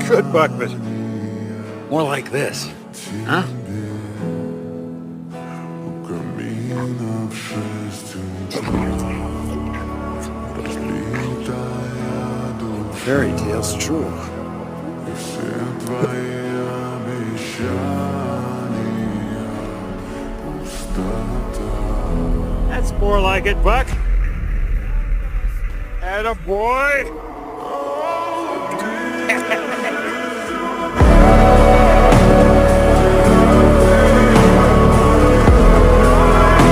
Good, Buck, but more like this. Huh? Fairy tales true. That's more like it, Buck. Atta boy.